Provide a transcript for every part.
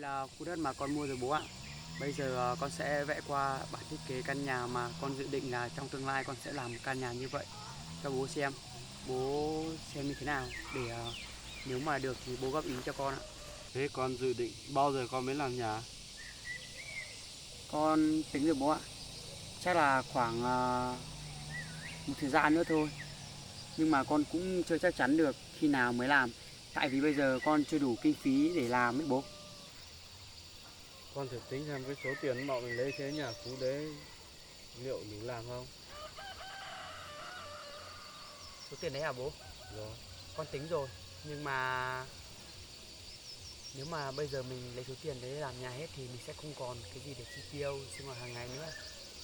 là khu đất mà con mua rồi bố ạ. Bây giờ con sẽ vẽ qua bản thiết kế căn nhà mà con dự định là trong tương lai con sẽ làm một căn nhà như vậy cho bố xem. Bố xem như thế nào để nếu mà được thì bố góp ý cho con ạ. Thế con dự định bao giờ con mới làm nhà? Con tính rồi bố ạ. Chắc là khoảng một thời gian nữa thôi. Nhưng mà con cũng chưa chắc chắn được khi nào mới làm. Tại vì bây giờ con chưa đủ kinh phí để làm ấy bố. Con thử tính xem cái số tiền bọn mình lấy thế nhà cũ đấy liệu đủ làm không? Số tiền đấy hả bố? Rồi. Con tính rồi. Nhưng mà nếu mà bây giờ mình lấy số tiền đấy làm nhà hết thì mình sẽ không còn cái gì để chi tiêu sinh hoạt hàng ngày nữa.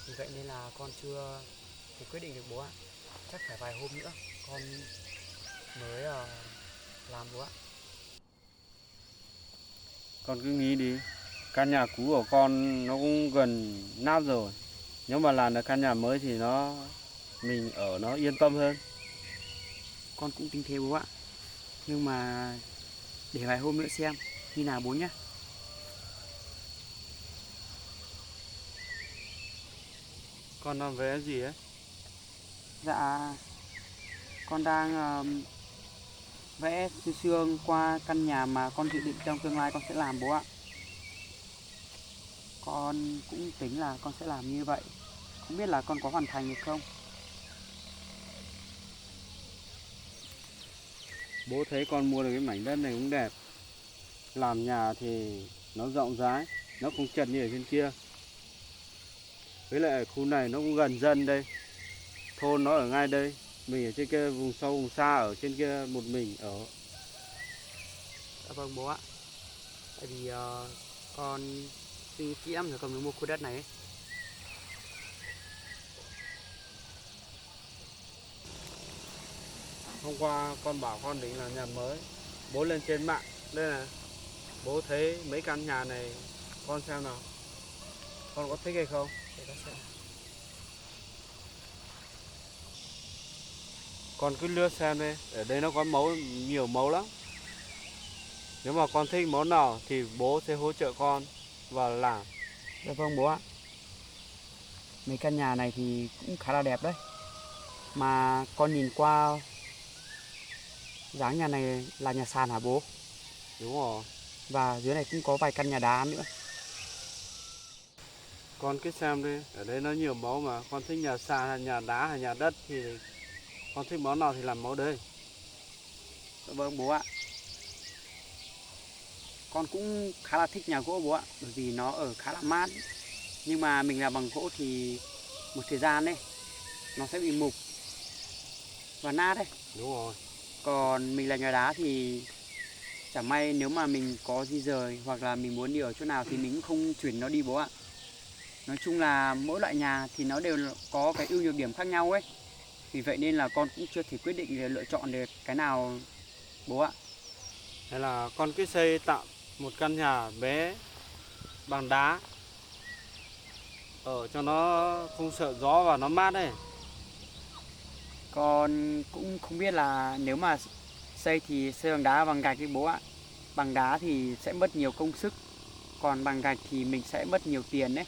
Vì vậy nên là con chưa thể quyết định được bố ạ. Chắc phải vài hôm nữa con mới làm bố ạ. Con cứ nghĩ đi. Căn nhà cũ của con nó cũng gần nát rồi. Nếu mà làm được căn nhà mới thì mình ở nó yên tâm hơn. Con cũng tính thế bố ạ. Nhưng mà để vài hôm nữa xem như nào bố nhé. Con đang vẽ gì ấy? Dạ con đang vẽ sương sương qua căn nhà mà con dự định trong tương lai con sẽ làm bố ạ. Con cũng tính là con sẽ làm như vậy. Không biết là con có hoàn thành được không? Bố thấy con mua được cái mảnh đất này cũng đẹp. Làm nhà thì nó rộng rãi, nó không chật như ở trên kia. Với lại khu này nó cũng gần dân đây. Thôn nó ở ngay đây. Mình ở trên kia vùng sâu vùng xa ở trên kia một mình ở. Dạ vâng bố ạ. Tại vì con suy nghĩ kỹ lắm rồi con mới mua khu đất này ấy. Hôm qua con bảo con định làm nhà mới. Bố lên trên mạng. Đây này. Bố thấy mấy căn nhà này. Con xem nào. Con có thích hay không? Để con xem. Con cứ lướt xem đi. Ở đây nó có nhiều mẫu lắm. Nếu mà con thích món nào thì bố sẽ hỗ trợ con và làm. Dạ vâng bố ạ. Mấy căn nhà này thì cũng khá là đẹp đấy. Mà con nhìn qua dáng nhà này là nhà sàn hả bố? Đúng rồi. Và dưới này cũng có vài căn nhà đá nữa. Con cứ xem đi. Ở đây nó nhiều mẫu mà. Con thích nhà sàn hay nhà đá hay nhà đất thì con thích món nào thì làm mẫu đấy. Dạ vâng bố ạ. Con cũng khá là thích nhà gỗ bố ạ. Bởi vì nó ở khá là mát. Nhưng mà mình làm bằng gỗ thì một thời gian đấy nó sẽ bị mục và nát đấy. Đúng rồi. Còn mình là nhà đá thì chẳng may nếu mà mình có di rời hoặc là mình muốn đi ở chỗ nào thì mình cũng không chuyển nó đi bố ạ. Nói chung là mỗi loại nhà thì nó đều có cái ưu nhược điểm khác nhau ấy. Vì vậy nên là con cũng chưa thể quyết định để lựa chọn được cái nào bố ạ. Hay là con cứ xây tạm một căn nhà bé bằng đá. Ở cho nó không sợ gió và nó mát đấy. Con cũng không biết là nếu mà xây thì xây bằng đá bằng gạch đi bố ạ. Bằng đá thì sẽ mất nhiều công sức. Còn bằng gạch thì mình sẽ mất nhiều tiền đấy.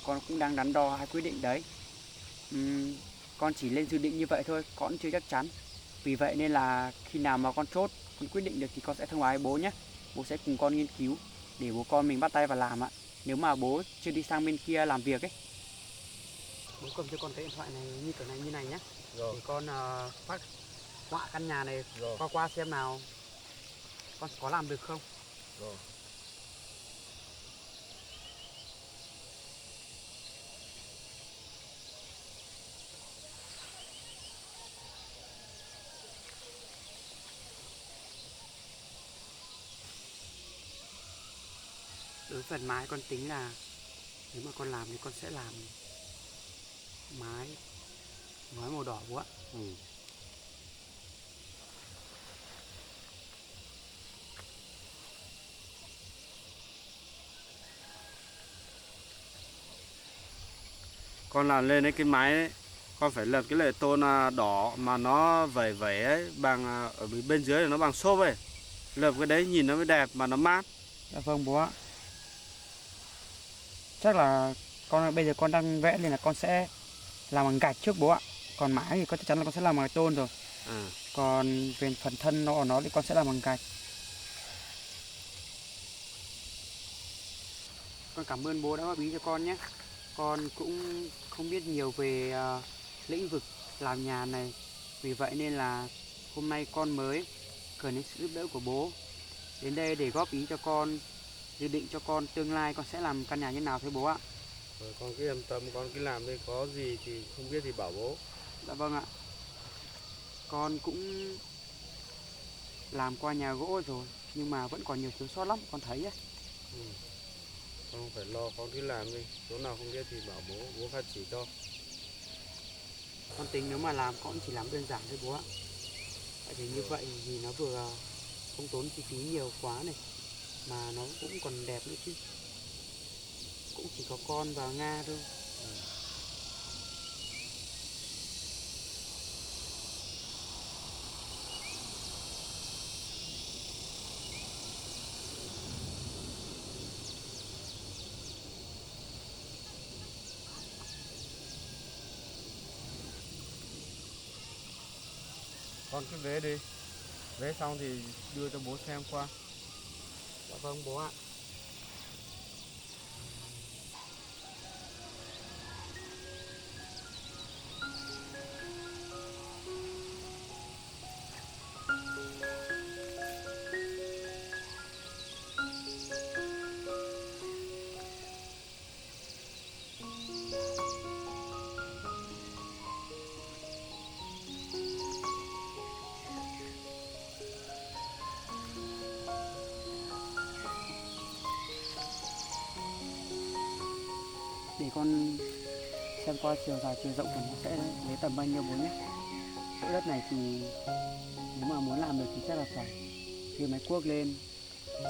Con cũng đang đắn đo hai quyết định đấy. Con chỉ lên dự định như vậy thôi, con chưa chắc chắn. Vì vậy nên là khi nào mà con chốt, con quyết định được thì con sẽ thông báo với bố nhé. Bố sẽ cùng con nghiên cứu để bố con mình bắt tay vào làm ạ. Nếu mà bố chưa đi sang bên kia làm việc ấy. Bố cầm cho con cái điện thoại này như kiểu này như này nhé. Rồi. Để con phát họa căn nhà này Rồi. qua xem nào con có làm được không. Rồi. Đối với phần mái con tính là nếu mà con làm thì con sẽ làm mái ngói màu đỏ bố ạ. Con làm lên cái mái ấy, con phải lợp cái lệ tôn đỏ mà nó vẩy vẩy ấy bằng ở bên dưới này nó bằng xốp ấy. Lợp cái đấy nhìn nó mới đẹp mà nó mát. Dạ vâng bố ạ. Chắc là bây giờ con đang vẽ nên là con sẽ làm bằng gạch trước bố ạ. Còn mái thì chắc chắn là con sẽ làm bằng tôn rồi. Còn về phần thân nó thì con sẽ làm bằng gạch. Con cảm ơn bố đã góp ý cho con nhé. Con cũng không biết nhiều về lĩnh vực làm nhà này. Vì vậy nên là hôm nay con mới cần đến sự giúp đỡ của bố. Đến đây để góp ý cho con, dự định cho con tương lai con sẽ làm căn nhà như nào thôi bố ạ. Con cứ yên tâm, con cứ làm đi, có gì thì không biết thì bảo bố. Dạ vâng ạ. Con cũng làm qua nhà gỗ rồi nhưng mà vẫn còn nhiều thiếu sót lắm con thấy ấy. Con không phải lo, con cứ làm đi, chỗ nào không biết thì bảo bố, bố phát chỉ cho. Con tính nếu mà làm con chỉ làm đơn giản thôi bố ạ. Tại vì như vậy thì nó vừa không tốn chi phí nhiều quá này mà nó cũng còn đẹp nữa chứ. Cũng chỉ có con và Nga thôi. Con cứ vẽ đi, vẽ xong thì đưa cho bố xem qua. Dạ vâng bố ạ. Để con xem qua chiều dài chiều rộng của nó sẽ lấy tầm bao nhiêu bố nhé. Chỗ đất này thì nếu mà muốn làm được thì chắc là phải thuê máy cuốc lên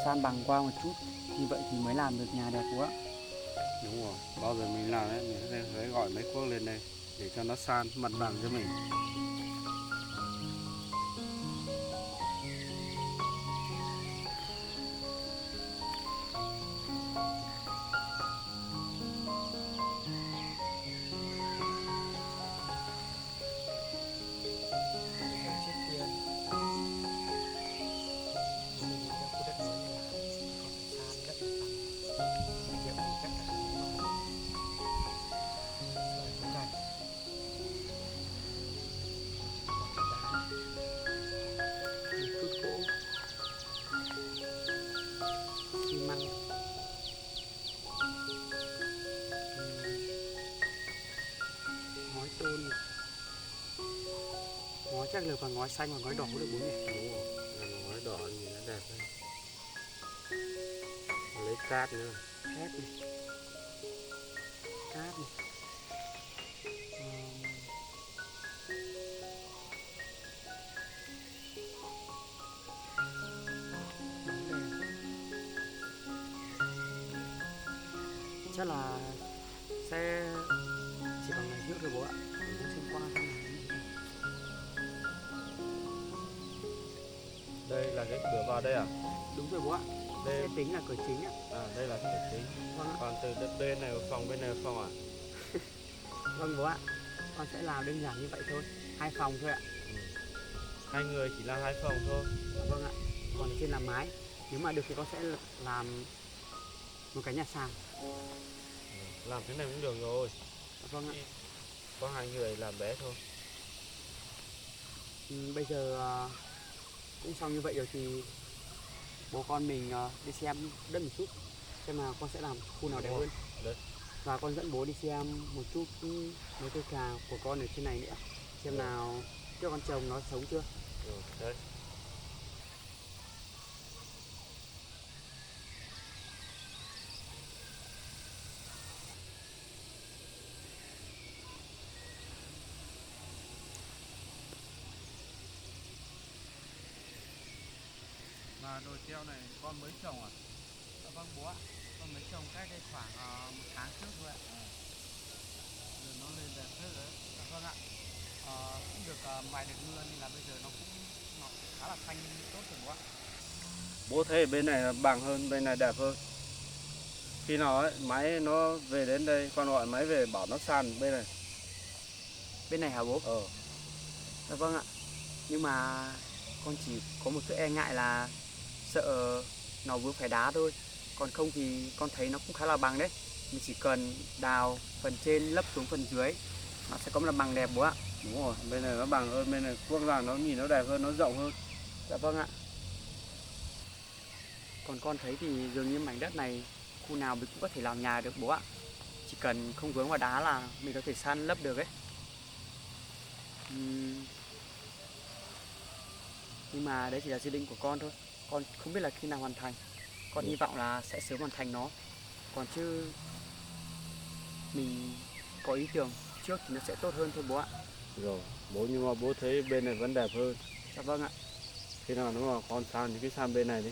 san bằng qua một chút, như vậy thì mới làm được nhà đẹp bố ạ. Đúng rồi, bao giờ mình làm đấy, mình phải gọi máy cuốc lên đây để cho nó san mặt bằng cho mình. Ngói tôn, ngói chắc là bằng ngói xanh và ngói đỏ được bố nhỉ. Đúng rồi, làm ngói đỏ nhìn nó đẹp hơn. Lấy cát nữa. Cát này, cát này. Chắc là sẽ chỉ bằng này trước thôi bố ạ. Bố xem qua xem nào. Đây là cái cửa vào đây à? Đúng rồi bố ạ. Đây Sẽ tính là cửa chính ạ. đây là cửa chính. Vâng ạ. Còn từ bên này bên này phòng à? Vâng bố ạ. Con sẽ làm đơn giản như vậy thôi. 2 phòng thôi ạ. Hai người chỉ làm 2 phòng thôi. Vâng ạ. Còn ở trên là mái. Nếu mà được thì con sẽ làm một cái nhà sàn. Làm thế này cũng được rồi. Vâng ạ. Có 2 người làm bé thôi. Bây giờ cũng xong như vậy rồi thì bố con mình đi xem đất một chút xem là con sẽ làm khu nào đẹp hơn. Đấy. Và con dẫn bố đi xem một chút mấy cây cà của con ở trên này nữa, xem nào cho con trồng nó sống chưa. Đấy. Mà đồi treo này con mới trồng à? Vâng bố ạ, con mới trồng cách đây khoảng 1 tháng trước thôi ạ. Giờ nó lên đẹp hết rồi. Vâng ạ. Cũng được vài đợt mưa nên là bây giờ nó khá là xanh tốt rồi bố ạ. Bố thấy bên này là bằng hơn, bên này đẹp hơn. Khi nào ấy, máy nó về đến đây, con gọi máy về bảo nó sàn bên này. Bên này hả bố? Dạ vâng ạ. Nhưng mà con chỉ có một chút e ngại là sợ nó vướng phải đá thôi. Còn không thì con thấy nó cũng khá là bằng đấy. Mình chỉ cần đào phần trên lấp xuống phần dưới, nó sẽ có một mặt bằng đẹp bố ạ. Đúng rồi, bên này nó bằng hơn, bên này quốc gia nó nhìn nó đẹp hơn, nó rộng hơn. Dạ vâng ạ. Còn con thấy thì dường như mảnh đất này khu nào mình cũng có thể làm nhà được bố ạ. Chỉ cần không vướng vào đá là mình có thể san lấp được ấy. Nhưng mà đấy chỉ là dự định của con thôi. Con không biết là khi nào hoàn thành. Con hy vọng là sẽ sớm hoàn thành nó. Còn chứ mình có ý tưởng trước thì nó sẽ tốt hơn thôi bố ạ. Rồi, bố nhưng mà bố thấy bên này vẫn đẹp hơn. Dạ vâng ạ. Khi nào nó mà con san thì cứ san bên này đi.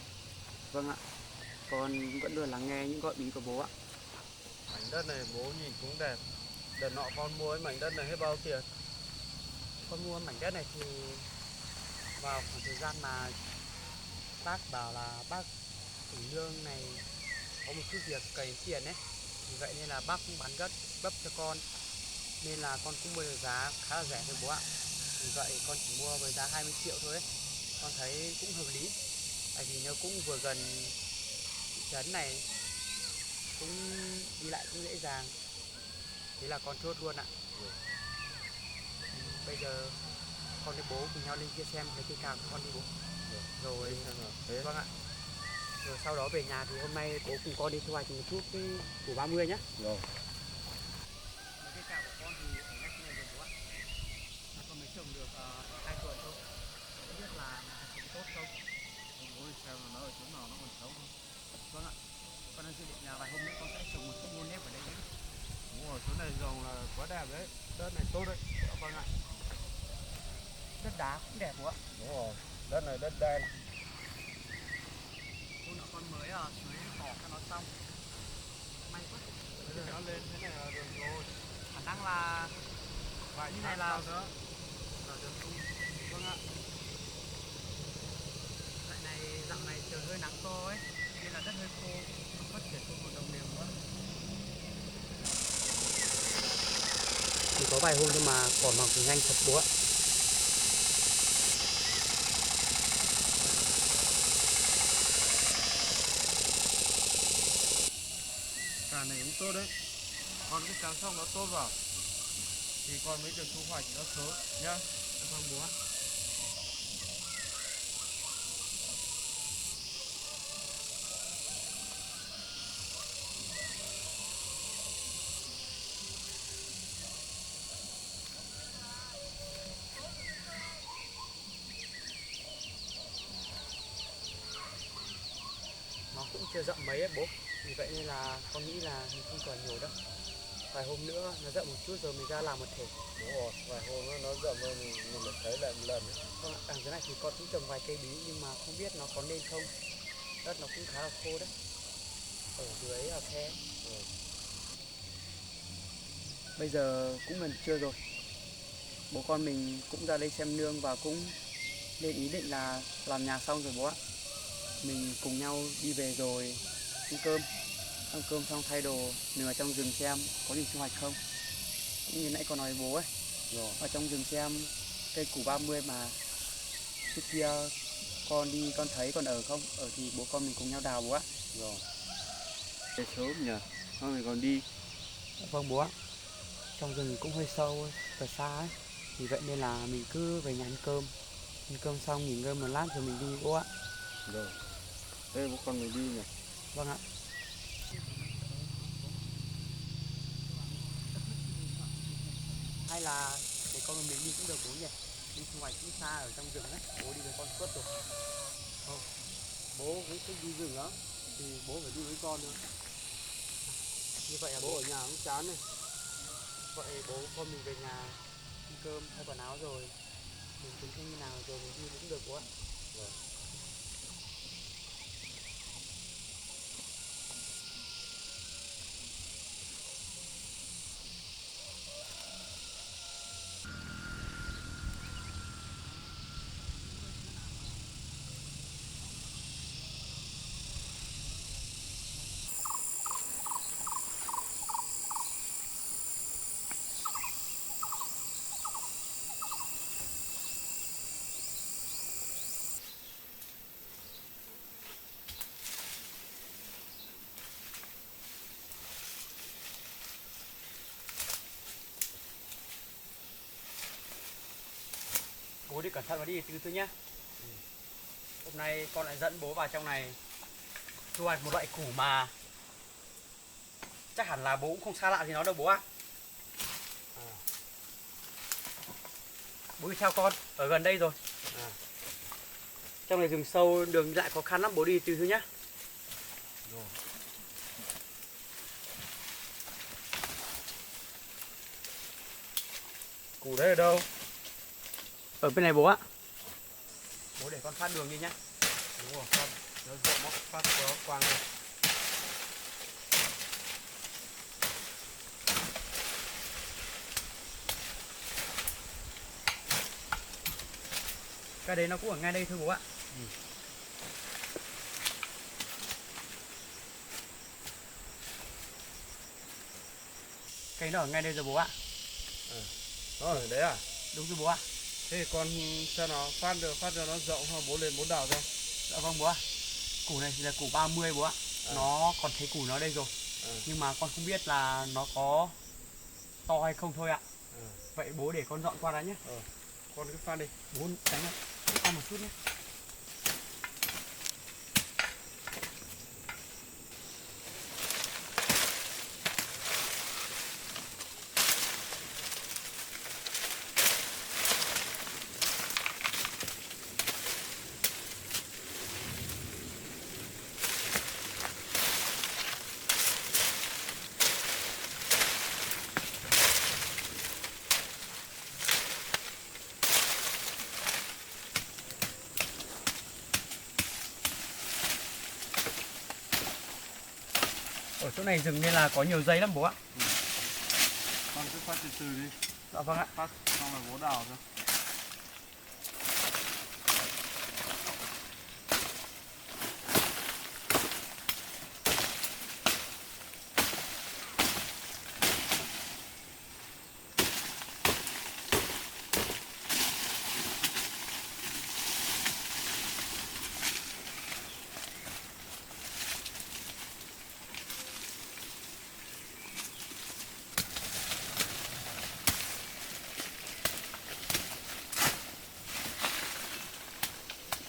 Vâng ạ. Con vẫn luôn lắng nghe những gợi ý của bố ạ. Mảnh đất này bố nhìn cũng đẹp. Đợt nọ con mua cái mảnh đất này hết bao tiền? Con mua mảnh đất này thì vào khoảng thời gian mà bác bảo là bác chủ lương này có một chút việc cày tiền ấy, vì vậy nên là bác cũng bán đất gấp cho con, nên là con cũng mua được giá khá là rẻ thôi bố ạ. Vì vậy con chỉ mua với giá 20 triệu thôi ấy. Con thấy cũng hợp lý, tại vì nó cũng vừa gần thị trấn này, cũng đi lại cũng dễ dàng, thế là con chốt luôn ạ. Bây giờ con với bố cùng nhau lên kia xem mấy cây cào của con đi bố. Rồi vâng ạ. Rồi sau đó về nhà thì hôm nay bố cùng con đi thu hoạch một chút cái củ 30 nhé. Rồi. Mấy cây cào của con thì ở ngay trên này rồi bố ạ. Con mới trồng được 2 tuần thôi. Không biết là nó có sống tốt không. Bố đi xem là nó ở chỗ nào nó còn sống không? Vâng ạ. Con đang dự định là vài hôm nữa con sẽ trồng một chút ngô nếp ở đây nhé. Đúng rồi, chỗ này trồng là quá đẹp đấy. Đất này tốt đấy. Vâng ạ. Đất đá cũng đẹp bố ạ. Đúng rồi, đất này đất đen. Hôm nọ con mới tưới cỏ cho nó xong. May quá. Bây giờ nó lên thế này là được rồi. Khả năng là Vài như tháng này là nữa là được thu. vâng ạ. Dạo này trời hơi nắng to ấy, nên là đất hơi khô, không phát triển không một đồng đều nữa. Chỉ có vài hôm thôi mà cỏ mọc nhanh thật bố ạ. Cà này cũng tốt đấy. Còn cái cà xong nó tốt vào thì con mới được thu hoạch nó sớm nhá. Vâng bố ạ. Nó cũng chưa rộng mấy ấy bố, vì vậy nên là con nghĩ là mình không cần nhổ đâu. Vài hôm nữa nó rộng một chút rồi mình ra làm một thể. Đúng rồi, vài hôm nó rộng hơn mình lại thấy lại một lần ấy. Vâng ạ, đằng dưới này thì con cũng trồng vài cây bí nhưng mà không biết nó có nên không. Đất nó cũng khá là khô đấy. Ở dưới là khe. Bây giờ cũng gần trưa rồi. Bố con mình cũng ra đây xem nương và cũng lên ý định là làm nhà xong rồi bố ạ. Mình cùng nhau đi về rồi ăn cơm. Ăn cơm xong thay đồ mình vào trong rừng xem có gì thu hoạch không. Cũng như nãy con nói với bố ấy. Rồi. Ở trong rừng xem cây củ 30 mà trước kia con đi con thấy còn ở không? Ở thì bố con mình cùng nhau đào bố ạ. Rồi. Để sớm nhỉ, thôi mình còn đi. Vâng bố ạ. Trong rừng cũng hơi sâu và xa ấy. Vì vậy nên là mình cứ về nhà ăn cơm. Ăn cơm xong nghỉ ngơi một lát rồi mình đi bố ạ. Rồi. Thế bố con mình đi nhỉ. Vâng ạ. Hay là để con mình đi cũng được bố nhỉ. Đi thu hoạch cũng xa ở trong rừng ấy. Bố đi với con suốt rồi. Không. Bố cũng thích đi rừng lắm. Thì bố phải đi với con nữa. Như vậy là Bố ở nhà cũng chán này. vậy bố con mình về nhà ăn cơm thay quần áo rồi mình tính xem như nào rồi mình đi cũng được bố ạ. Rồi. đi cẩn thận và đi từ từ nhá. Hôm nay con lại dẫn bố vào trong này thu hoạch một loại củ mà chắc hẳn là bố cũng không xa lạ gì nó đâu bố ạ. Bố đi theo con, ở gần đây rồi. Trong này rừng sâu, đường đi lại khó khăn lắm, bố đi từ từ nhá. Rồi. Củ đấy ở đâu? Ở bên này bố ạ. Bố để con phát đường đi nhá. Đúng rồi, phát nó rộng nó phát nó quang lên. Cái đấy nó cũng ở ngay đây thôi bố ạ. Cái nó ở ngay đây rồi bố ạ. Đó ở đấy à? Đúng rồi bố ạ. Thế thì con cho nó phát cho nó rộng không, bố lên bố đào ra. Dạ vâng bố ạ. Củ này thì là củ 30 bố ạ. Nó còn thấy củ nó đây rồi. Nhưng mà con không biết là nó có to hay không thôi ạ. Vậy bố để con dọn qua đó nhé. Con cứ phát đi. Bố đánh ạ. Con một chút nhé. Ở chỗ này rừng nên là có nhiều dây lắm bố ạ. Con cứ phát từ từ đi. Dạ vâng ạ. Phát xong rồi bố đào ra.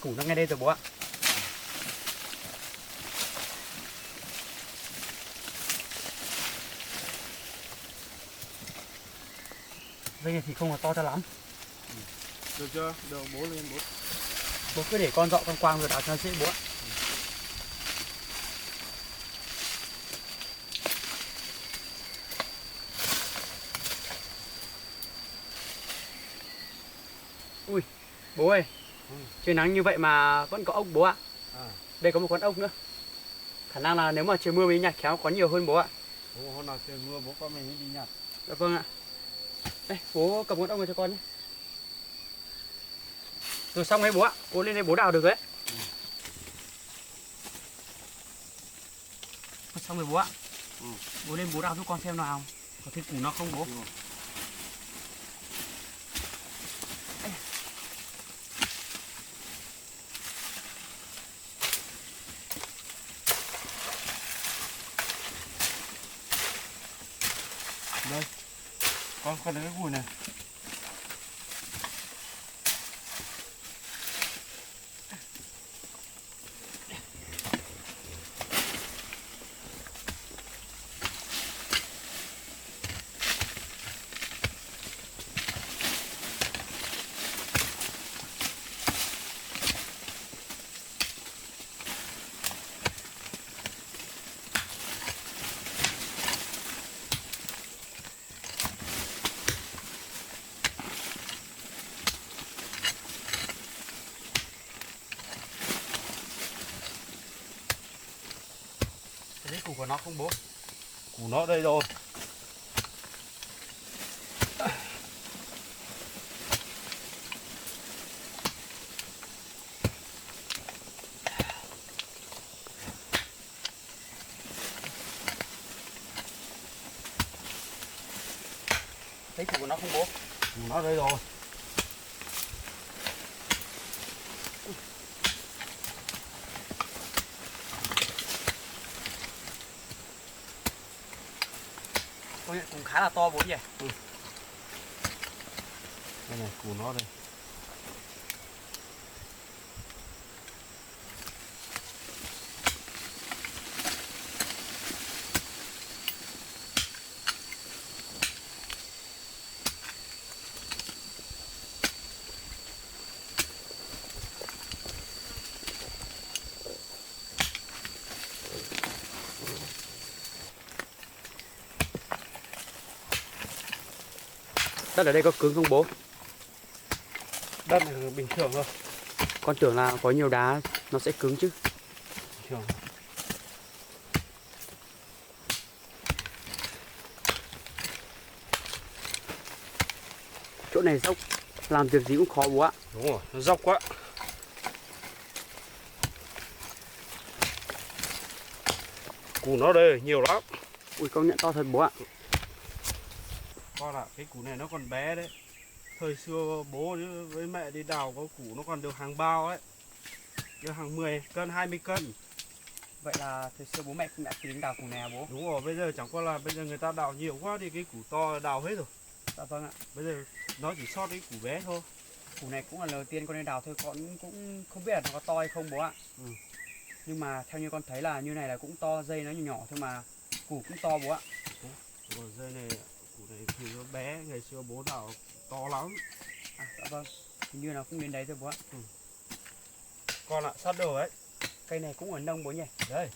Củ nó ngay đây rồi bố ạ. Dây này thì không là to cho lắm. Được chưa? Được, bố lên bố. Bố cứ để con dọn con quang rồi đào cho nó dễ bố ạ. Ui, bố ơi. Trời nắng như vậy mà vẫn có ốc bố ạ. Đây có một con ốc nữa. Khả năng là nếu mà trời mưa mới nhặt khéo có nhiều hơn bố ạ. Hôm nào trời mưa bố con mình đi nhặt. Dạ vâng ạ. Đây, bố cầm con ốc này cho con nhé. Rồi xong đấy bố ạ. Bố lên đây bố đào được đấy. Xong rồi bố ạ. Bố lên bố đào giúp con xem nào. Có thấy củ nó không bố? Đây. Con lấy cái cùi này. Thấy củ của nó không bố? Củ nó đây rồi. Thấy củ của nó không bố? Củ nó đây rồi. Công nhận cũng khá là to bố nhỉ? Đây này, củ nó đây. Đất ở đây có cứng không bố? Đất này bình thường thôi. Con tưởng là có nhiều đá nó sẽ cứng chứ. Bình thường. Chỗ này dốc, làm việc gì cũng khó bố ạ. Đúng rồi, nó dốc quá. Củ nó đây nhiều lắm. Ui công nhận to thật bố ạ. Con ạ, cái củ này nó còn bé đấy. Thời xưa bố với mẹ đi đào có củ nó còn được hàng bao ấy. Được hàng 10 cân, 20 cân. Vậy là thời xưa bố mẹ cũng đã tính đào củ này à bố? Đúng rồi, bây giờ chẳng qua là bây giờ người ta đào nhiều quá thì cái củ to đào hết rồi. Dạ vâng ạ. Bây giờ nó chỉ sót cái củ bé thôi. Củ này cũng là lần đầu tiên con đi đào thôi, con cũng không biết là nó có to hay không bố ạ. Ừ. Nhưng mà theo như con thấy là như này là cũng to, dây nó nhỏ thôi mà củ cũng to bố ạ. Rồi dây này, củ này thì nó bé, ngày xưa bố đào to lắm. À, dạ vâng, hình như là cũng đến đấy thôi bố ạ. Con ạ, sắp được đấy. Cây này cũng ở nông bố nhỉ? Đây.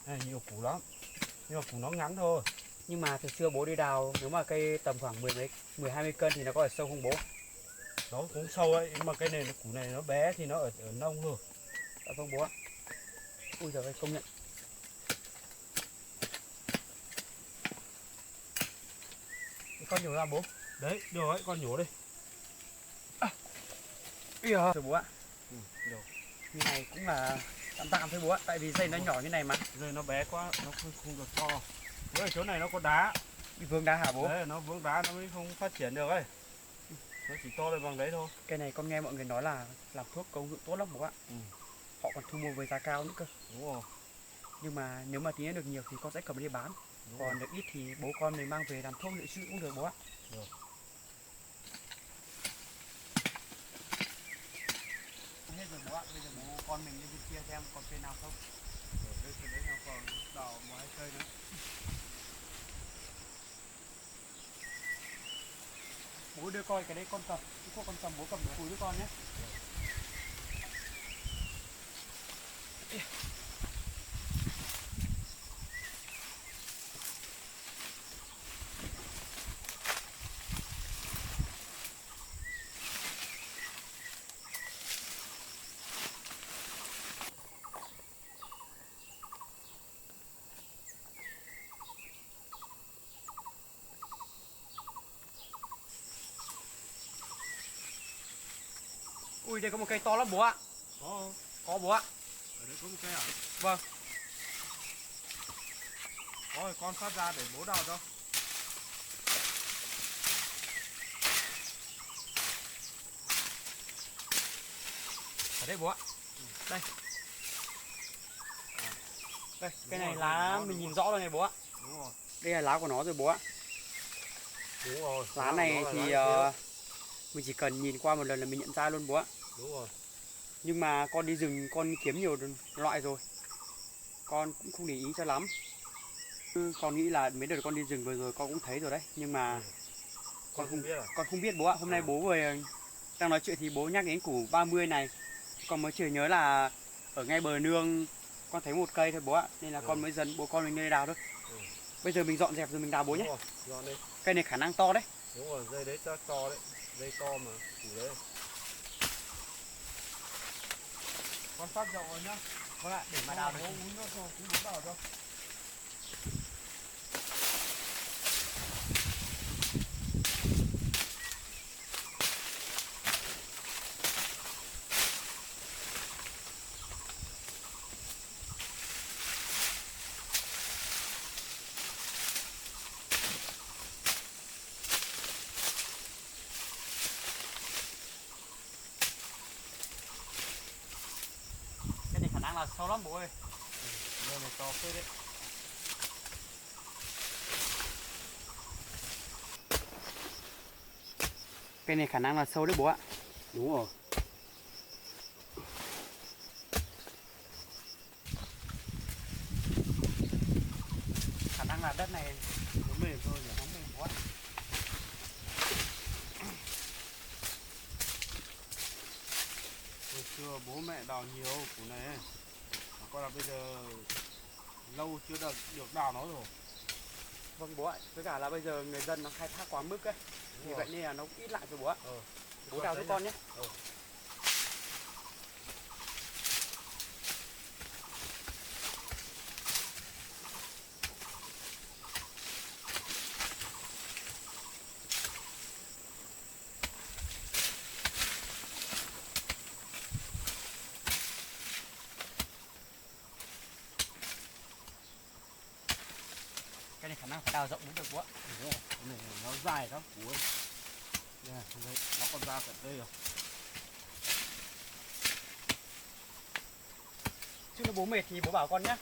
Này nhiều củ lắm. Nhưng mà củ nó ngắn thôi. Nhưng mà thời xưa bố đi đào nếu mà cây tầm khoảng 10 20 cân thì nó có ở sâu không bố? Nó cũng sâu ấy, nhưng mà cây này củ này nó bé thì nó ở nông thôi. Dạ vâng bố ạ. Ui giời ơi, công nhận. Con nhổ ra bố. Đấy, được đấy, con nhổ đi. Ây da. Rồi bố ạ. Được. Như này cũng là tạm tạm thôi bố ạ, tại vì dây nó nhỏ như này mà. Dây nó bé quá, nó không được to. Với ở chỗ này nó có đá. Bị vương đá hả bố? Đấy, nó vướng đá nó mới không phát triển được ấy. Nó chỉ to lên bằng đấy thôi. Cây này con nghe mọi người nói là làm thuốc công dụng tốt lắm bố ạ. Họ còn thu mua với giá cao nữa cơ. Đúng rồi. Nhưng mà nếu mà tí nữa được nhiều thì con sẽ cầm đi bán. Đúng Còn rồi. được ít thì bố con mình mang về làm thuốc dự trữ cũng được bố ạ. Được. Hết rồi bố ạ, bây giờ bố con mình lên bên kia xem còn cây nào không. Đây thì đấy nó còn đào mấy cây nữa. Bố đưa coi cái đây con cầm, cái con cầm bố cầm cùi với con nhé. Ui đây có một cây to lắm bố ạ. Có bố ạ. Ở đây có một cây à? Vâng. Thôi con phát ra để bố đào cho. Ở đây bố ạ. Đây. Đây, cái này lá mình nhìn rõ rồi này bố ạ. Đúng rồi. Đây là lá của nó rồi bố ạ. Đúng rồi. Lá này thì mình chỉ cần nhìn qua một lần là mình nhận ra luôn bố ạ. Đúng rồi. Nhưng mà con đi rừng con kiếm nhiều loại rồi, con cũng không để ý cho lắm. Con nghĩ là mấy đợt con đi rừng vừa rồi con cũng thấy rồi đấy, nhưng mà con không biết à? con không biết bố ạ. Hôm nay bố vừa đang nói chuyện thì bố nhắc đến củ 30 này, con mới chỉ nhớ là ở ngay bờ nương con thấy một cây thôi bố ạ, nên là con mới dẫn bố con mình đi đào thôi. Bây giờ mình dọn dẹp rồi mình đào bố nhé. Dọn đi. Cây này khả năng to đấy. Đúng rồi, dây đấy chắc to đấy. Dây to mà, củ đấy. Con phát rộng rồi nhá. Vâng ạ, để mà đào được. Bố uống nước thôi, cũng bố đào cho. Cây này khả năng là sâu lắm bố ơi. Dây này to phết đấy. Cây này khả năng là sâu đấy bố ạ. Đúng rồi. Khả năng là đất này Nó mềm thôi nhỉ. nó mềm bố ạ. Hồi xưa bố mẹ đào nhiều củ này ấy. Mà coi là bây giờ lâu chưa được đào nó rồi. Vâng bố ạ, với cả là bây giờ người dân nó khai thác quá mức ấy, vì vậy nên là nó cũng ít lại rồi bố ạ. Bố đào giúp con nhé. Cái này khả năng phải đào rộng mới được bố ạ. Đúng rồi, cái này nó dài lắm củ ơi. Đây, nó còn ra tận đây rồi. Chứ nó bố mệt thì bố bảo con nhé,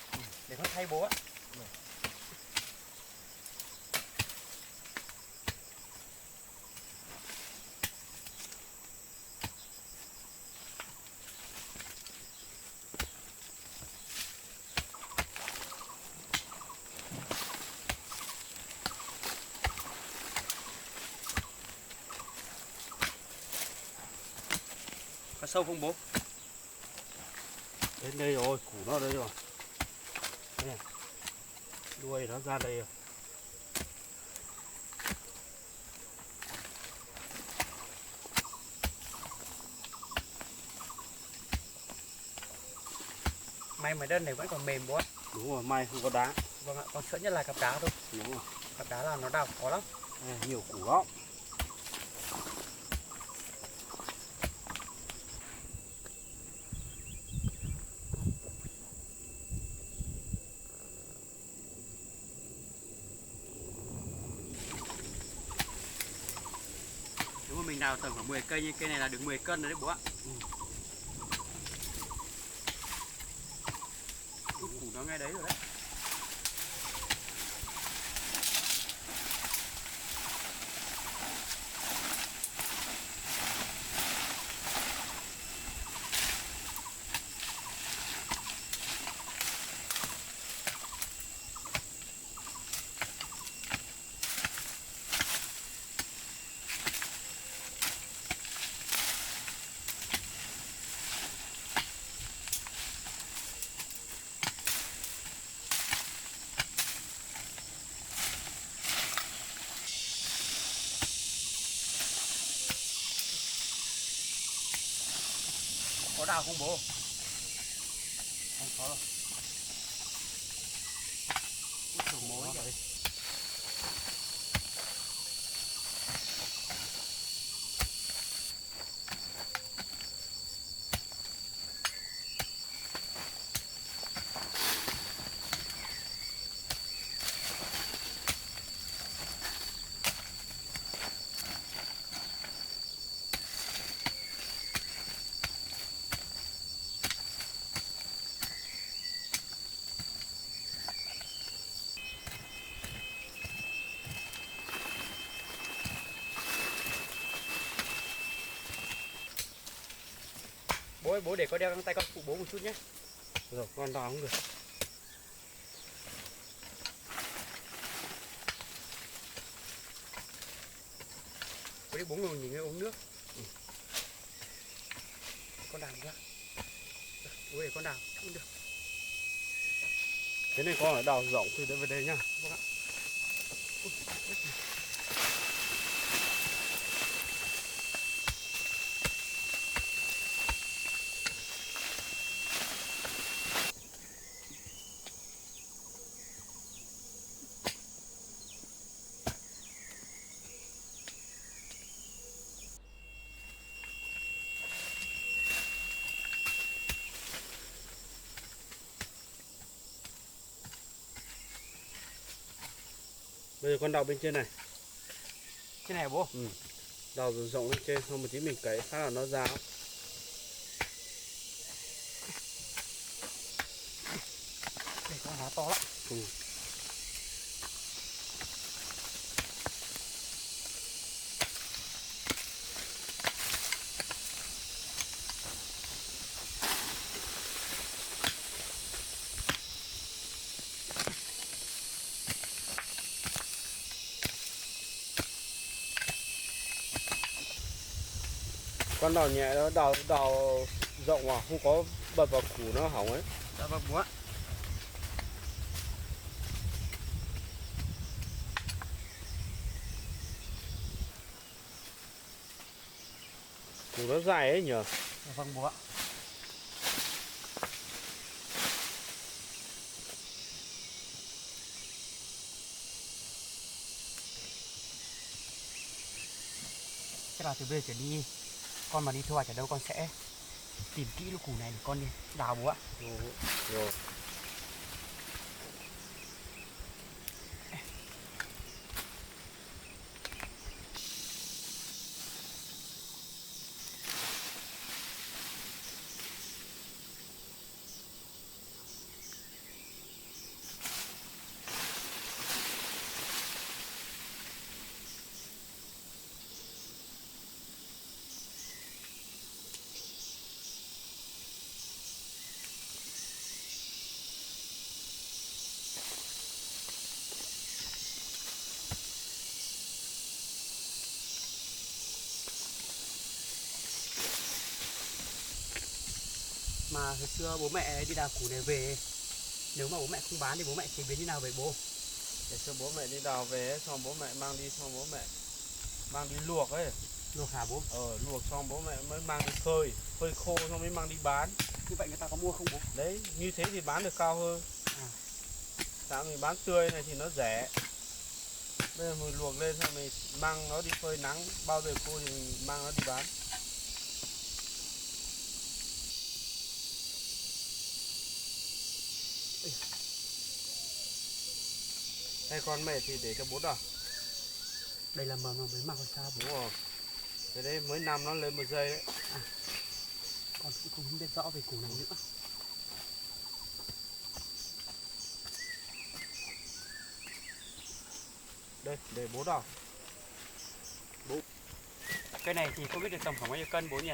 để con thay bố ạ. Có sâu không bố? Đến đây rồi, củ nó đây rồi. Đây này. Đuôi nó ra đây rồi. May mà đất này vẫn còn mềm bố ạ. Đúng rồi, may không có đá. Vâng ạ, con sợ nhất là cặp đá thôi. Đúng rồi. Cặp đá là nó đào khó lắm. Đây, nhiều củ lắm. Nếu mà mình đào tầm khoảng 10 cây như cây này là được 10 cân rồi đấy bố ạ. Củ nó ngay đấy rồi đấy. Có đào không bố? Không có đâu. Út sổ mối kìa. Bố ơi, bố để con đeo găng tay con phụ bố một chút nhé. Rồi, con đào không được. Bố đi bố ngồi nghỉ ngơi uống nước. Con đào ra. Bố để con đào cũng được. Thế này con ở đào rộng thì đến về đây nhá. Vâng ạ. Bây giờ con đào bên trên này. Trên này hả bố? Ừ. Đào rộng lên trên, xong một tí mình cấy khá là nó ra. Đây con lá to lắm. Ừ. Con đào nhẹ đó, đào rộng mà không có bật vào củ nó hỏng ấy. Dạ vâng bố ạ. củ nó dài ấy nhờ. Vâng bố ạ. Chắc là từ bây giờ trở đi, con mà đi thu hoạch ở đâu con sẽ tìm kỹ lũ củ này để con đi đào bố ạ. Rồi. Mà hồi xưa bố mẹ đi đào củ này về, nếu mà bố mẹ không bán thì bố mẹ chế biến như nào vậy bố? Để cho bố mẹ đi đào về, xong bố mẹ mang đi, xong bố mẹ mang đi luộc ấy. Luộc hả bố? Luộc xong bố mẹ mới mang đi phơi, phơi khô xong mới mang đi bán. Như vậy người ta có mua không bố? Đấy, như thế thì bán được cao hơn. Tại mình bán tươi này thì nó rẻ. Bây giờ mình luộc lên xong mình mang nó đi phơi nắng, bao giờ khô thì mình mang nó đi bán. Hay con mẹ thì để cho bố đào. Đây là mầm mới mọc hay sao bố? Đúng rồi. Thế đấy mới nằm nó lên 1 giây đấy. Con cũng không biết rõ về củ này nữa. Đây, để bố đào. Cây này thì không biết được tầm khoảng bao nhiêu cân bố nhỉ?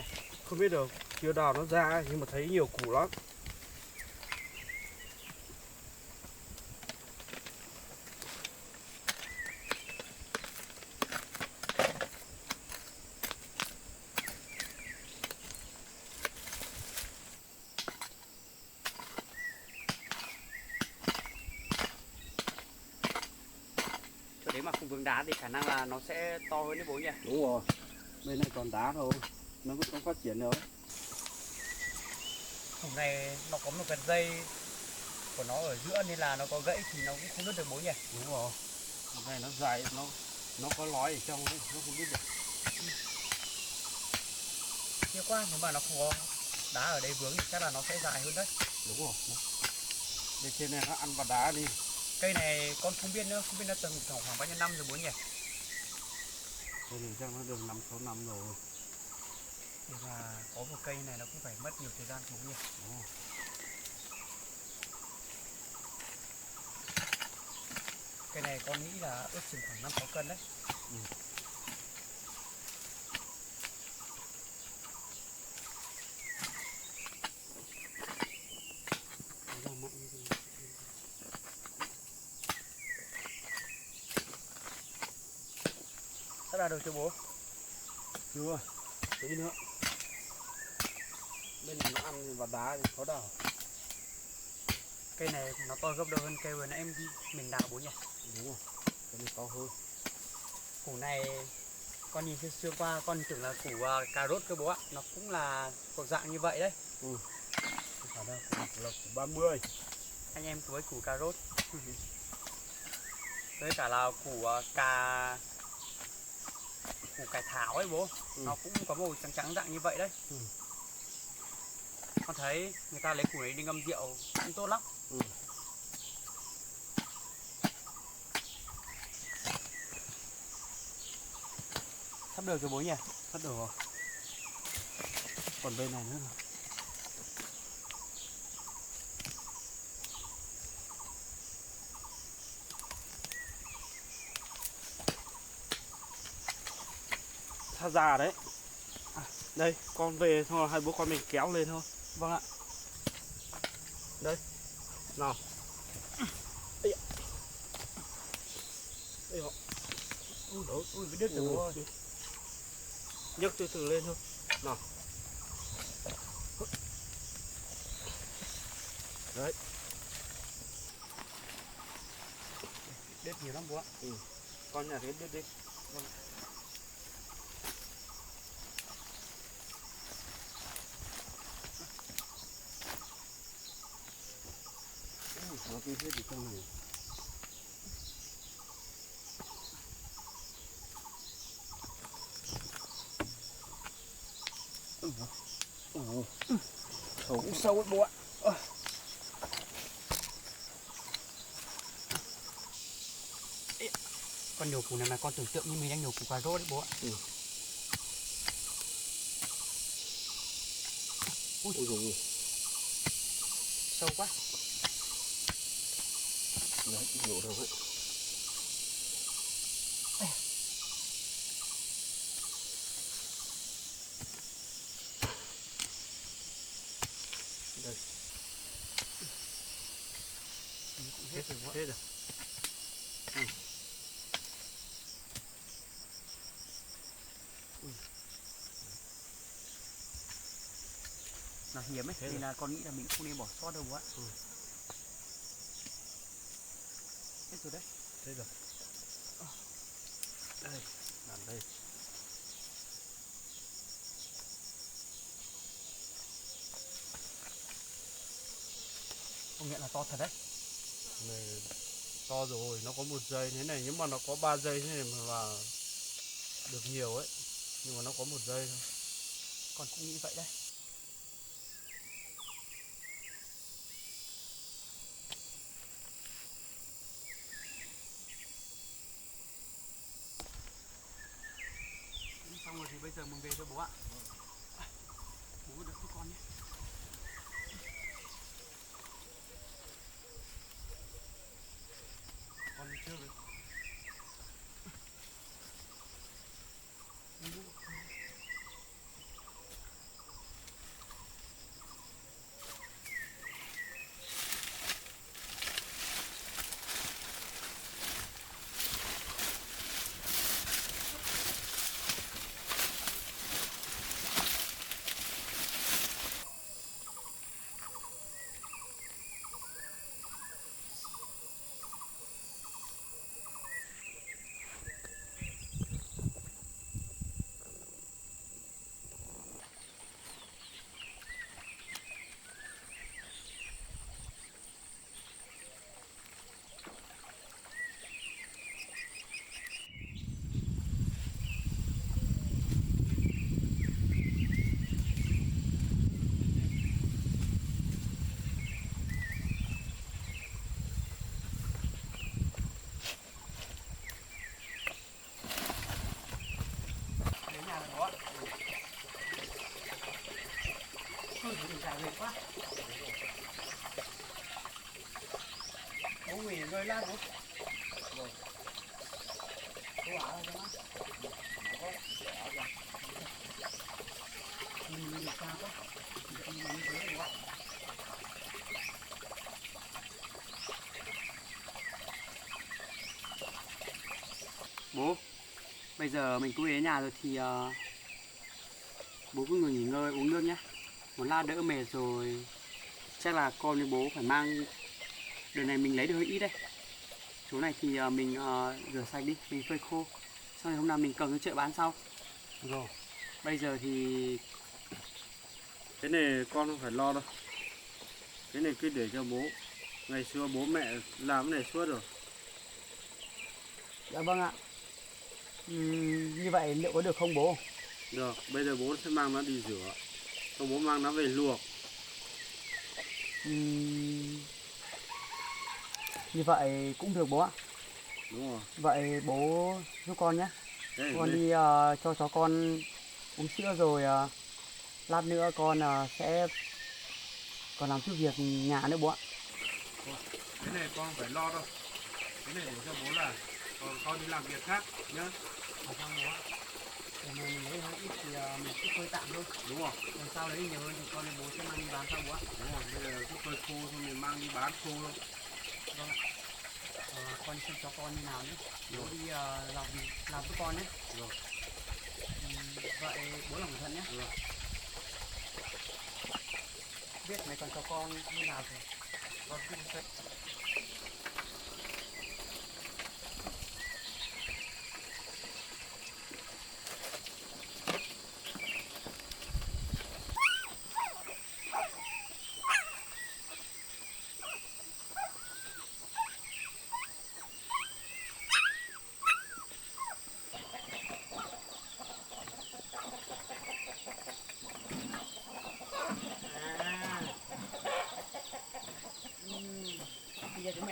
Không biết được, chưa đào nó ra nhưng mà thấy nhiều củ lắm. Chỗ đấy mà không vướng đá thì khả năng là nó sẽ to hơn đấy bố nhỉ? Đúng rồi, bên này còn đá thôi, nó cũng không phát triển nữa. Củ này nó có một cái dây của nó ở giữa nên là nó có gãy thì nó cũng không đứt được bố nhỉ? Đúng rồi, cái này nó dài, nó có lói ở trong đấy, nó không biết được. Tiếc quá, nếu mà nó không có đá ở đây vướng thì chắc là nó sẽ dài hơn đấy. Đúng rồi, bên trên này nó ăn vào đá đi. Cây này con không biết nữa, không biết nó từng khoảng bao nhiêu năm rồi bố nhỉ? Đây này chắc nó được 5-6 năm rồi. Để mà có một cây này nó cũng phải mất nhiều thời gian bố nhỉ? Đúng rồi. Cây này con nghĩ là ước chừng khoảng 5-6 cân đấy. Sắp ra được chưa bố? Chưa, tí nữa. Bên này nó ăn vào đá thì khó đào. Cây này nó to gấp đôi hơn cây vừa nãy mình đào bố nhỉ? Đúng rồi, cái này to hơn. Củ này con nhìn xưa qua con tưởng là củ cà rốt cơ bố ạ. Nó cũng là thuộc dạng như vậy đấy. Không phải đâu, là củ 30. Anh em với củ cà rốt. Với cả là củ cải thảo ấy bố. Nó cũng có màu trắng trắng dạng như vậy đấy. Con thấy người ta lấy củ này đi ngâm rượu cũng tốt lắm. Sắp được rồi bố nhỉ? Sắp được rồi. Còn bên này nữa là tha già đấy. Đây, con về thôi, hai bố con mình kéo lên thôi. Vâng ạ. Đây. Nào. Ây. Ây. Ui, bị đứt rồi bố ơi. Nhấc từ từ lên thôi. Nào. Đấy. Đứt nhiều lắm bố ạ. Con nhà thế đứt đi. Vâng. cái hết ở trong này. Thổ cũng sâu ấy bố ạ. Con nhổ củ này mà con tưởng tượng như mình đang nhổ củ cà rốt đấy bố ạ. Ui dồi, sâu quá. Đấy, nhổ đâu vậy. Đây. Hết rồi. Hết rồi. Là hiếm ấy, nên là con nghĩ là mình không nên bỏ sót đâu bố ạ. Hết rồi đấy. Hết rồi. Đây, làm đây. Công nhận là to thật đấy. Này to rồi, nó có 1 giây thế này, nhưng mà nó có 3 giây thế này mà được nhiều ấy. Nhưng mà nó có 1 giây thôi. Con cũng nghĩ vậy đấy. Xong rồi thì bây giờ mình về thôi bố ạ. Bố được giúp con nhé. Con đi trước đi. Đến nhà rồi bố ạ. Thôi thì mình dài mệt quá. Bố nghỉ ngơi lát bố. Rồi. Bố áo ra cho nó. Mình đi xa quá. Mình đi như thế bố ạ. Bố, bây giờ mình cũng đến nhà rồi thì bố cứ ngồi nghỉ ngơi uống nước nhé. Một lát đỡ mệt rồi chắc là con với bố phải mang. Đợt này mình lấy được hơi ít đấy. Chỗ này thì mình rửa sạch đi, mình phơi khô. Sau này hôm nào mình cầm ra chợ bán sau. Rồi. Bây giờ thì Cái này con không phải lo đâu. Cái này cứ để cho bố. Ngày xưa bố mẹ làm cái này suốt rồi. dạ vâng ạ. Như vậy liệu có được không bố? Được, bây giờ bố sẽ mang nó đi rửa. Xong bố mang nó về luộc. Như vậy cũng được bố ạ. Đúng rồi. Vậy bố giúp con nhé. Đây, Con đây. đi cho chó con uống sữa rồi lát nữa con sẽ còn làm chút việc nhà nữa bố ạ. Cái này con không phải lo đâu. Cái này để cho bố làm. Còn con đi làm việc khác nhá. Ở trong bố ạ. Để mình lấy hơi ít thì mình cứ phơi tạm thôi. Đúng rồi. Lần sau lấy nhiều hơn thì con với bố sẽ mang đi bán sau bố ạ. Đúng rồi, bây giờ cứ phơi khô xong mình mang đi bán khô thôi. Vâng ạ. Con xem cho con như nào nhé. Bố đi làm giúp con nhé. Rồi. Vậy bố làm cẩn thận nhé. Rồi. Biết này còn cho con như nào rồi. Con cứ xem.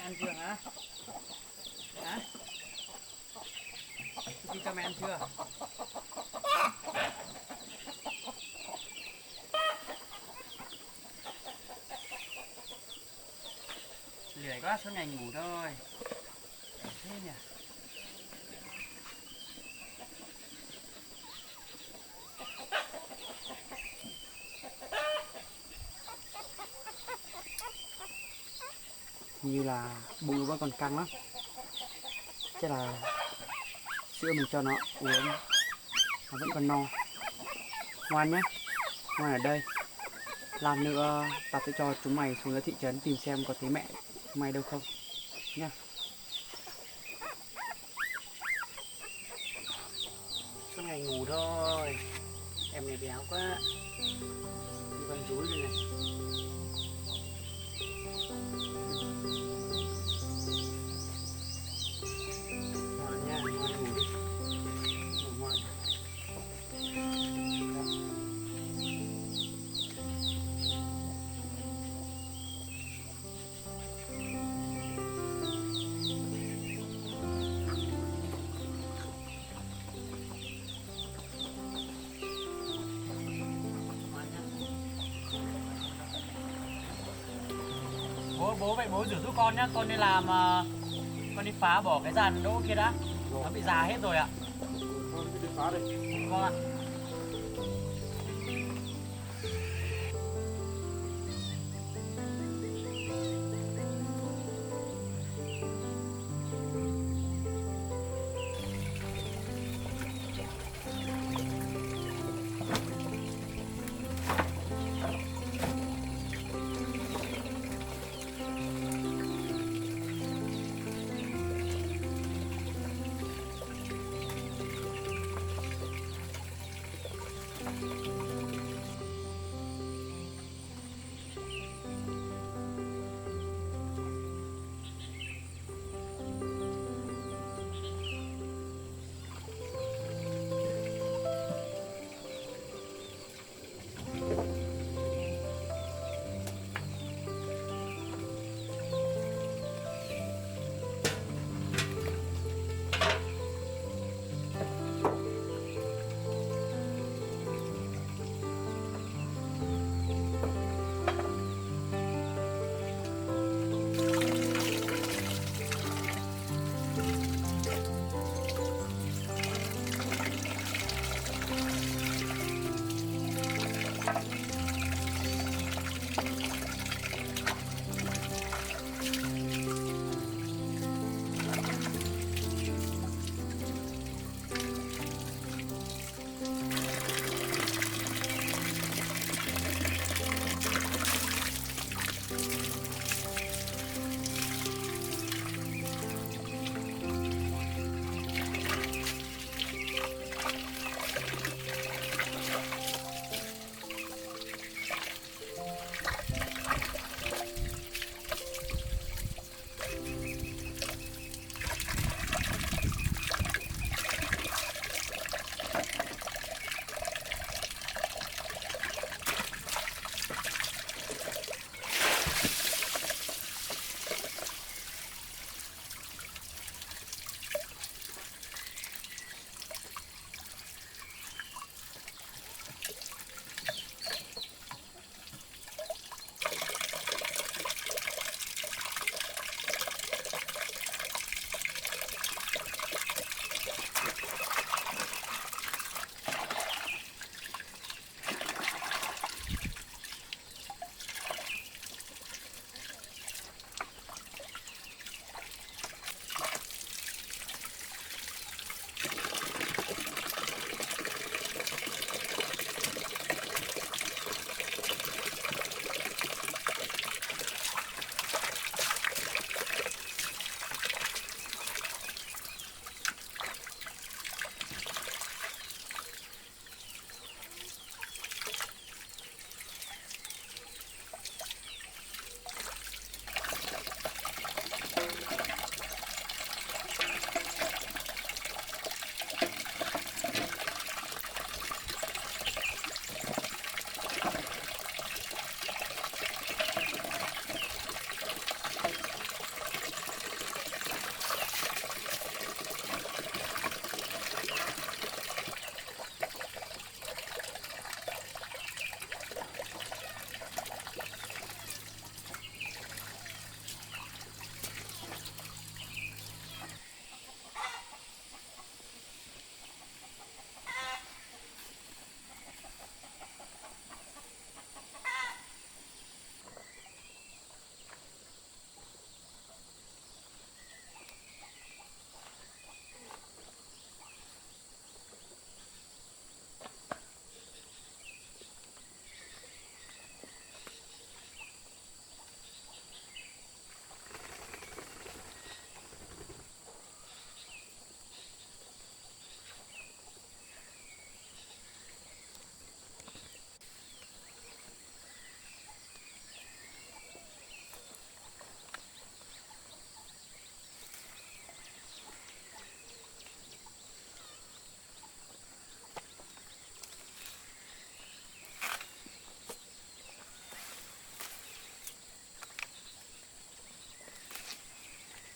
ăn chưa hả? Hả? Suki cho mẹ ăn chưa? Lười quá, suốt ngày ngủ thôi. Thế nhỉ? Như là bụng nó vẫn còn căng lắm. Chắc là sữa mình cho nó uống nó vẫn còn no. Ngoan nhé, ngoan ở đây. Làm nữa tao sẽ cho chúng mày xuống dưới thị trấn tìm xem có thấy mẹ mày đâu không nha. Suốt ngày ngủ thôi. Em này béo quá. Như con rúi đây này. Ngoan nha, ngoan ngủ đi. Ngủ ngoan. Bố vậy bố rửa giúp con nhá, con đi làm con đi phá bỏ cái dàn đỗ kia đã. Nó bị già hết rồi ạ. Thôi đi phá đây. Vâng ạ.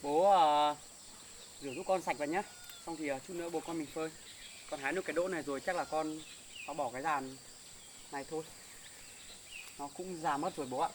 Bố rửa giúp con sạch vào nhá. Xong thì chút nữa bố con mình phơi. Con hái được cái đỗ này rồi chắc là con nó bỏ cái dàn này thôi. Nó cũng già mất rồi bố ạ.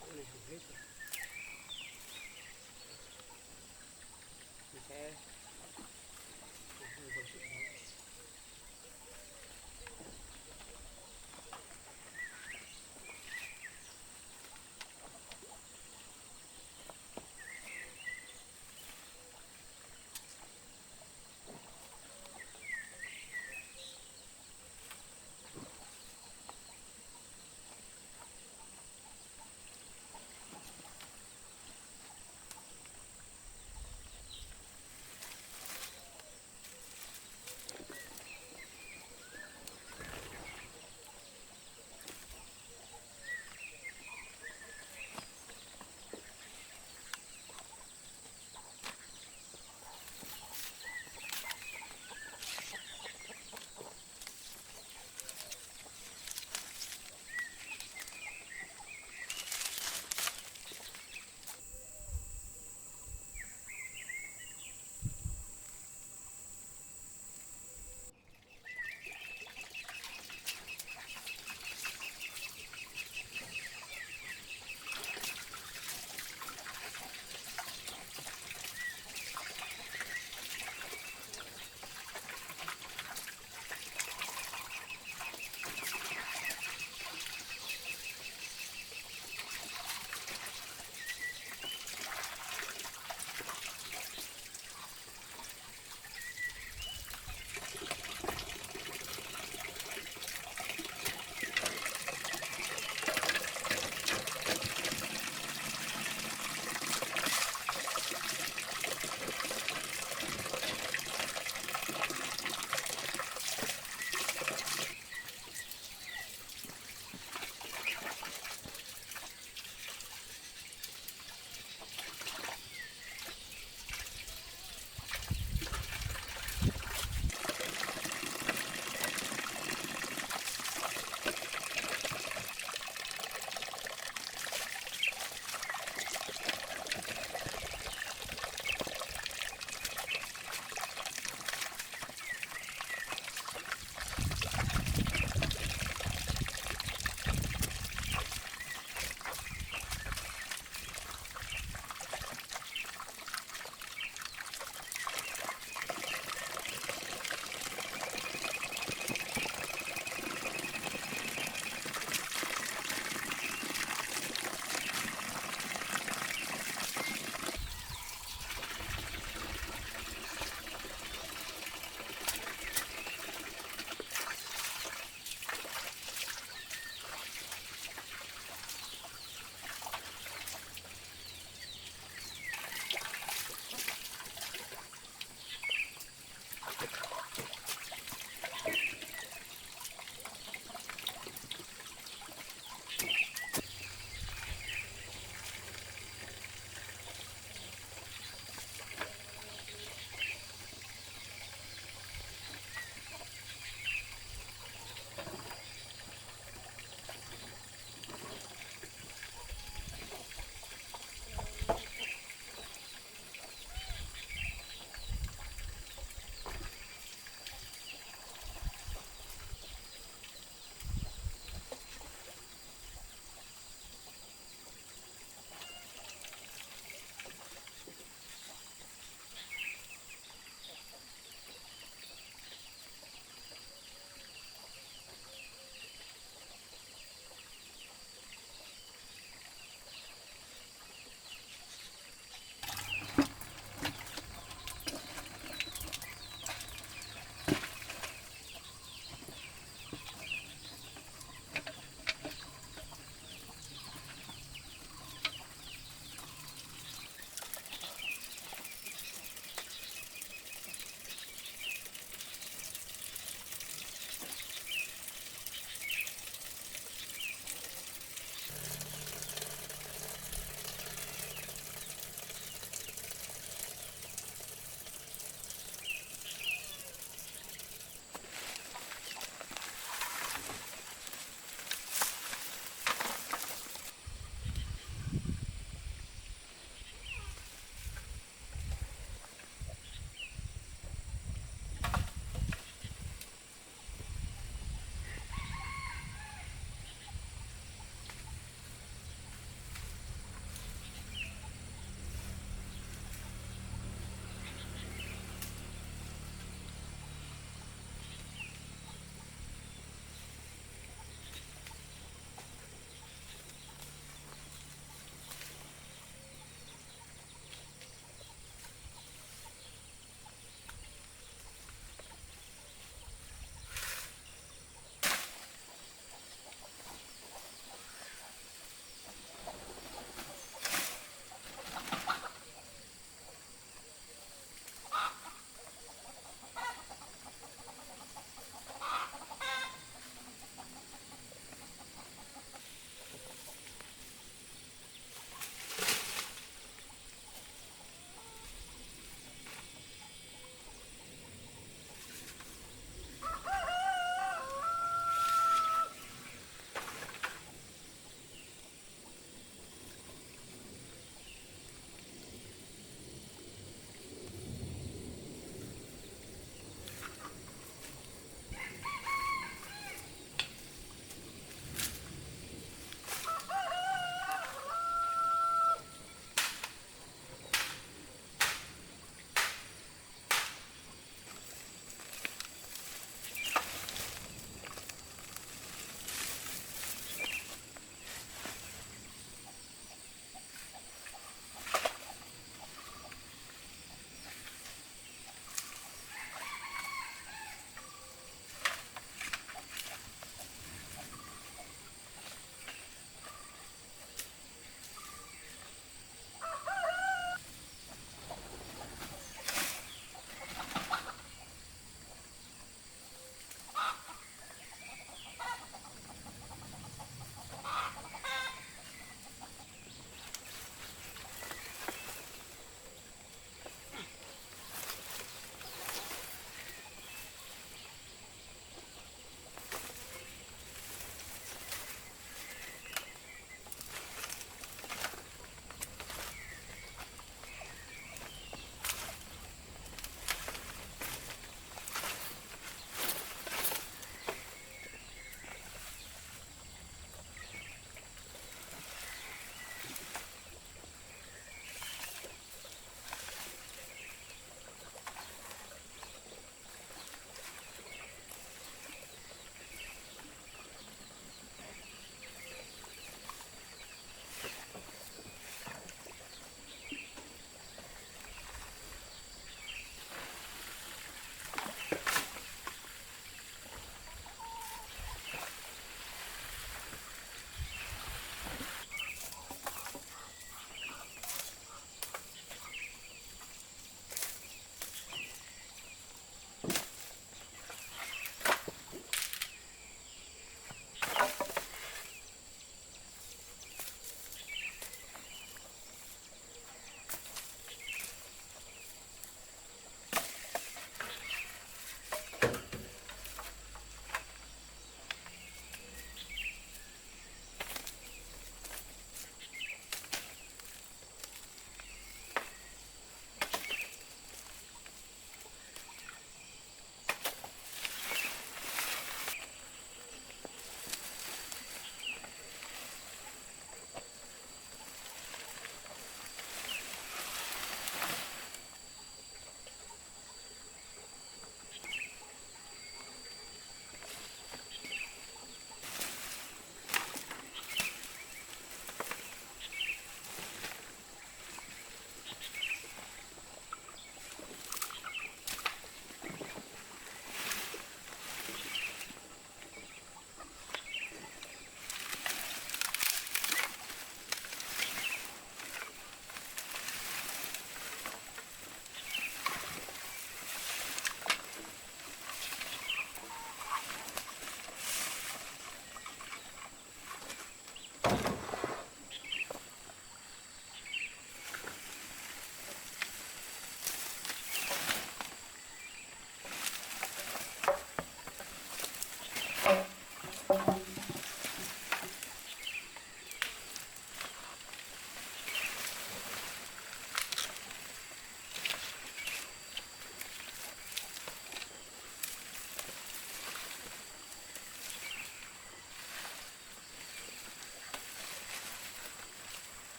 Đỗ này hỏng hết rồi. Mình sẽ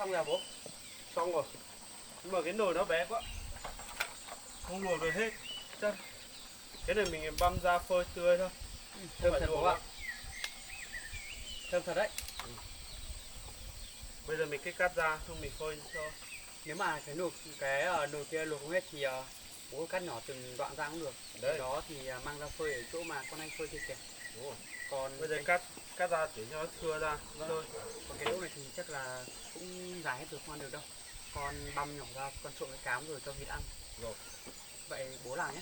Xong rồi à bố? Xong rồi. Nhưng mà cái nồi nó bé quá, không luộc được hết. Chắc cái này mình băm ra phơi tươi thôi. Thơm phải thật luộc bố ạ. đâu. Thơm thật đấy. Bây giờ mình cứ cắt ra xong mình phơi cho. Nếu mà nồi kia luộc không hết thì bố cắt nhỏ từng đoạn ra cũng được. Đấy. Từ đó thì mang ra phơi ở chỗ mà con anh phơi kia kìa. Đúng rồi. Còn Bây giờ cắt ra để cho nó thưa ra thôi. còn cái đỗ này thì chắc là cũng dài hết rồi không ăn được đâu. Con băm nhỏ ra, con trộn với cám rồi cho vịt ăn. Rồi. Vậy bố làm nhé.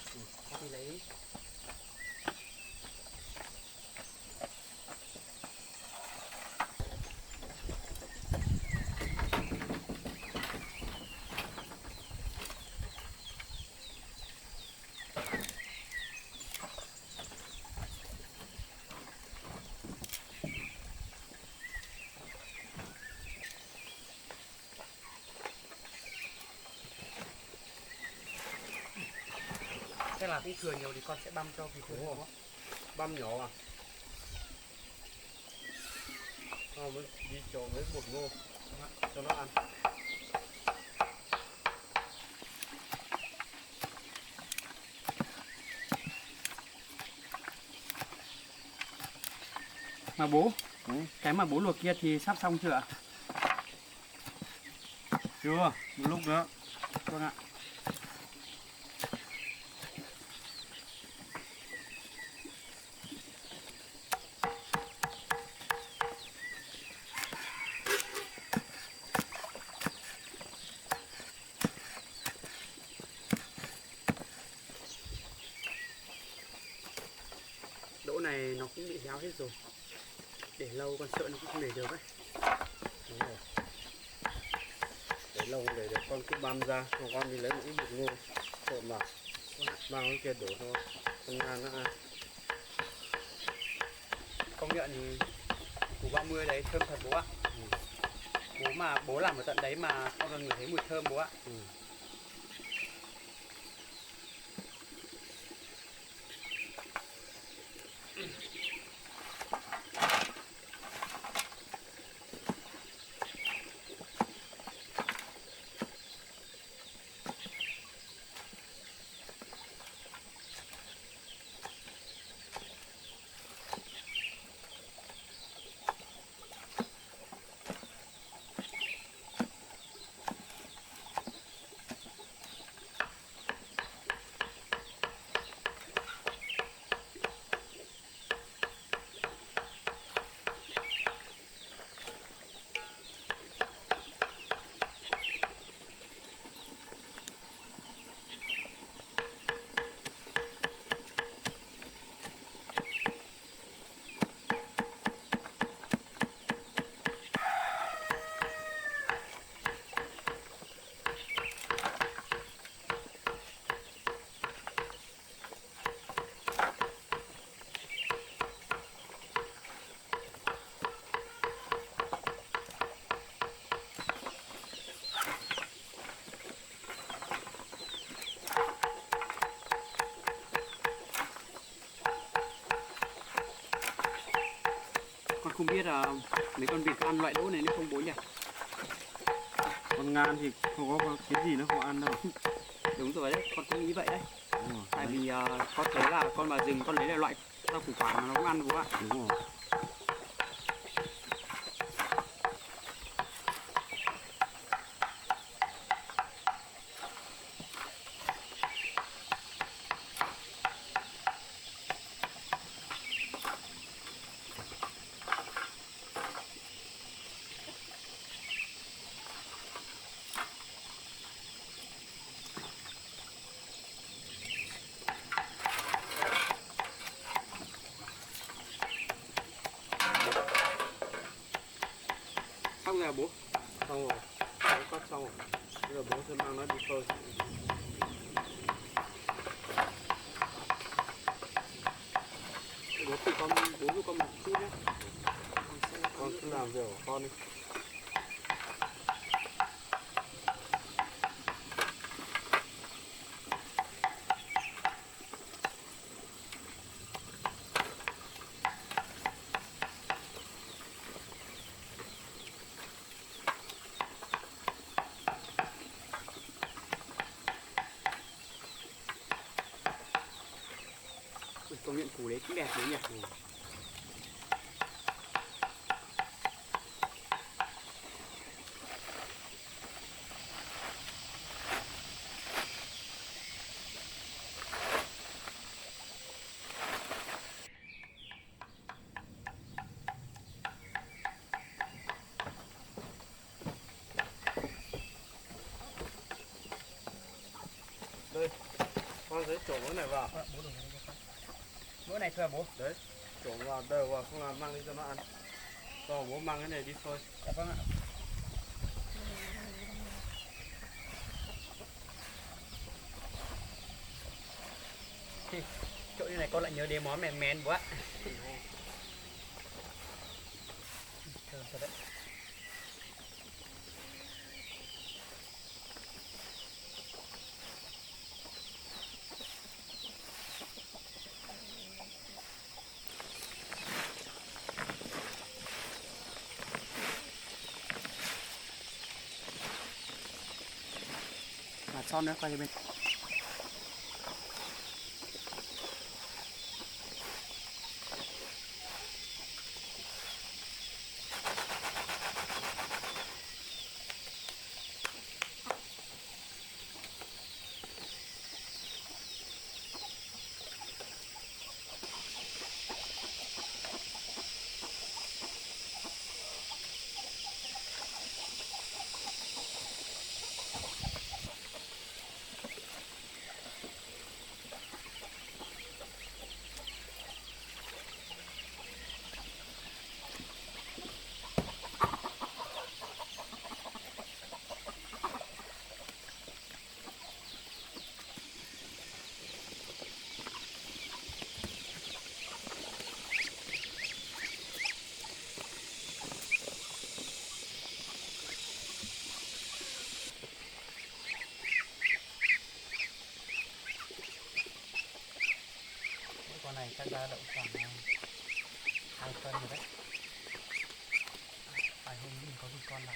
Con thì lấy chắc là cũng thừa nhiều thì con sẽ băm cho vịt Đúng thôi rồi. bố. Băm nhỏ à. Mới đi trộn với bột ngô cho nó ăn. Mà bố, cái mà bố luộc kia thì sắp xong chưa ạ? Chưa, một lúc nữa. Vâng ạ. Đỗ này nó cũng bị héo hết rồi. Để lâu con sợ nó cũng không để được ấy. Đúng rồi. Để lâu để con cứ băm ra, còn con đi lấy một ít bột ngô trộn vào, mang cái kia đổ thôi, con ngan nó ăn. Công nhận thì củ 30 đấy thơm thật bố ạ. Bố làm ở tận đấy mà con còn ngửi thấy mùi thơm bố ạ. Con không biết là mấy con vịt có ăn loại đỗ này nên không bố nhỉ? Con ngan thì không có cái gì nó không ăn đâu. Đúng rồi đấy, con cũng nghĩ vậy đấy. Đúng rồi. Tại vì con thấy là con vào rừng con lấy là loại rau củ quả mà nó cũng ăn bố ạ. Đúng rồi. Xong rồi à bố? Xong rồi, bố cắt xong rồi. Bây giờ bố sẽ mang nó đi phơi. Bố giúp con một chút nhé. Con cứ làm việc của con đi. công nhận củ đấy cũng đẹp đấy nhỉ. Con thấy trộn cái này vào. Bữa này thôi à bố? Đấy, trộn vào đều vào, không làm mang đi cho nó ăn. Cho bố mang cái này đi thôi. Dạ vâng ạ. Chỗ như này con lại nhớ đến món mèn mén bố ạ. Thơm thật đấy. Và son nữa, coi cho bên. Con này chắc ra đậu khoảng 2 cân rồi đấy. Phải hôm mình có vịt con lắm.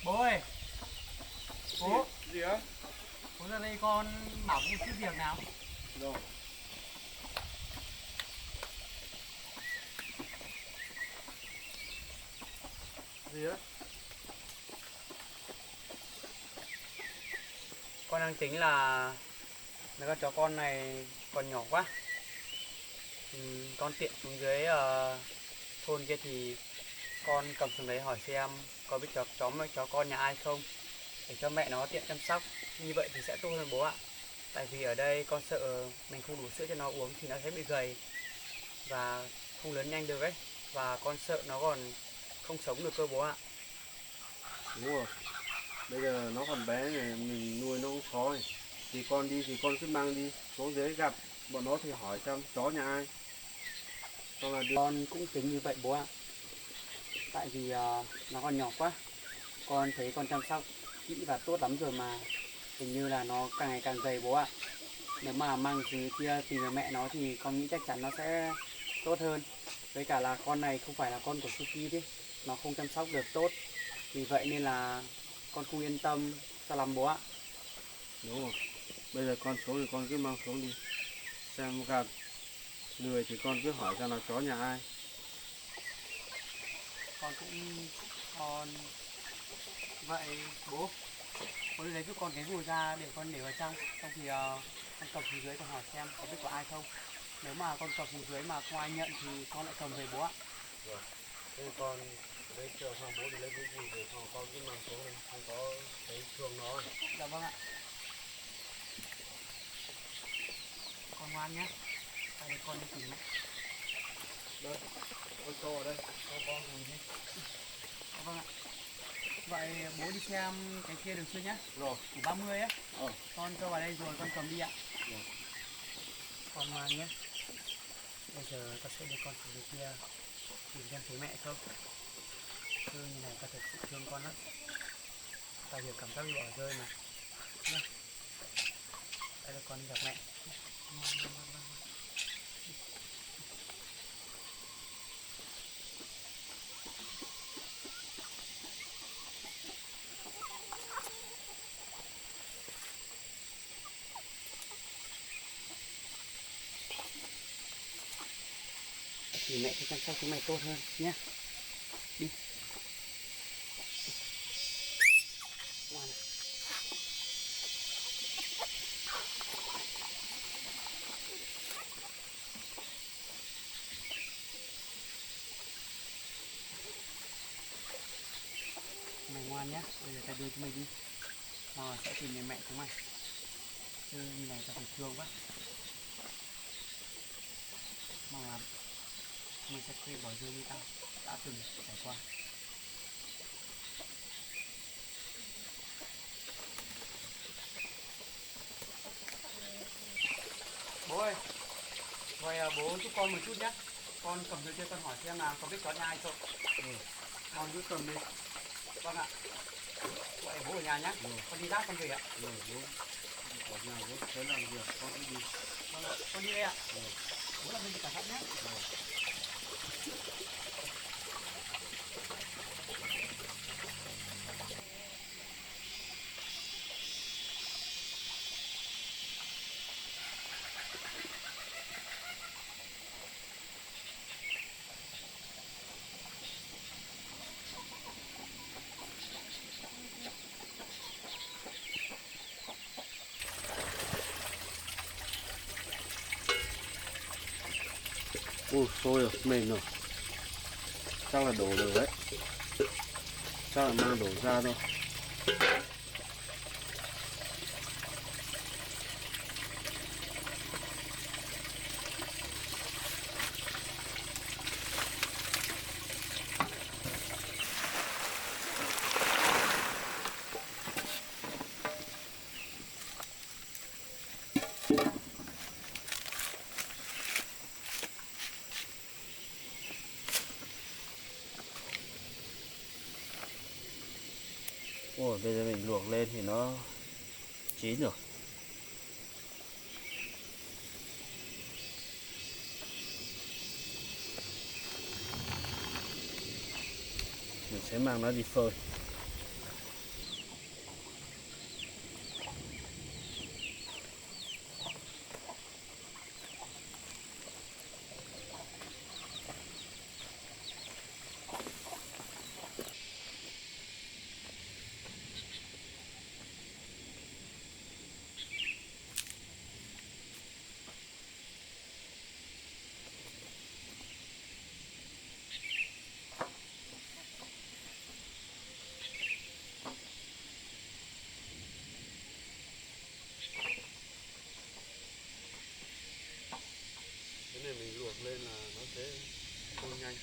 Bố ơi, bố, Gì á? bố ra đây con bảo một chút việc nào. Rồi. Gì á? Con đang tính là con chó con này còn nhỏ quá. Con tiện xuống dưới thôn kia thì con cầm xuống đấy hỏi xem có biết chó con nhà ai không, để cho mẹ nó tiện chăm sóc. Như vậy thì sẽ tốt hơn bố ạ. Tại vì ở đây con sợ mình không đủ sữa cho nó uống thì nó sẽ bị gầy và không lớn nhanh được ấy. Và con sợ nó còn không sống được cơ bố ạ. Đúng rồi. Bây giờ nó còn bé này, mình nuôi nó cũng khó này. Thì con đi thì con cứ mang đi xuống dưới gặp bọn nó thì hỏi xem chó nhà ai. Xong là đi. Con cũng tính như vậy bố ạ. Tại vì nó còn nhỏ quá. Con thấy con chăm sóc kỹ và tốt lắm rồi mà hình như là nó càng ngày càng gầy bố ạ. Nếu mà mang dưới kia tìm về mẹ nó thì con nghĩ chắc chắn nó sẽ tốt hơn. Với cả là con này không phải là con của Suki đấy, nó không chăm sóc được tốt. Vì vậy nên là con không yên tâm cho lắm bố ạ. Đúng rồi. Bây giờ con xuống thì con cứ mang xuống đi. Xem gặp người thì con cứ hỏi xem là chó nhà ai. Con vậy bố đi lấy giúp con cái vùi ra để con để vào trong thì con cầm xuống dưới con hỏi xem có biết có ai không. Nếu mà con cầm xuống dưới mà không ai nhận thì con lại cầm về bố ạ. Rồi. Thế con lấy chờ xong bố đi lấy cái gì rồi xong con cứ mang xuống đi. Không có thấy thương nó. Dạ vâng ạ. Con ngoan nhé. Tại vì con đi tìm mẹ. Đây, con cho ở đây. Con ngồi đi. Dạ vâng ạ. Vậy bố đi xem cái kia được chưa nhá? Rồi. Củ 30 á. Ờ. Con cho vào đây rồi con cầm đi ạ. Rồi. Con ngoan nhé. Bây giờ ta sẽ đưa con xuống dưới kia tìm xem thấy mẹ không. Chứ như này ta thật sự thương con lắm. Ta hiểu cảm giác bị bỏ rơi mà. Nhá. Đây là con đi gặp mẹ. Thì mẹ sẽ chăm sóc chúng mày tốt hơn nhé. Đi. Ngoan này. Mày ngoan nhé. Bây giờ ta đưa chúng mày đi. Mà sẽ tìm đến mẹ chúng mày. Chứ như này ta phải thương quá. Mà mình sẽ quên bỏ rơi như tao đã từng trải qua. Bố ơi, vậy bố giúp con một chút nhé. Con cầm dưới kia con hỏi xem là có biết chó nhà ai không. Con cứ cầm đi. Vâng ạ. Vậy bố ở nhà nhé. Con đi lát con về ạ. Rồi, đúng. Ở nhà bố sẽ làm việc, con cứ đi. Vâng ạ, con đi đây ạ. Bố làm việc cẩn thận nhé. Ui, sôi rồi, mềm rồi. Chắc là đổ được đấy. Chắc là mang đổ ra thôi. Ôi, bây giờ mình luộc lên thì nó chín rồi. Mình sẽ mang nó đi phơi. lên là nó sẽ khô nhanh.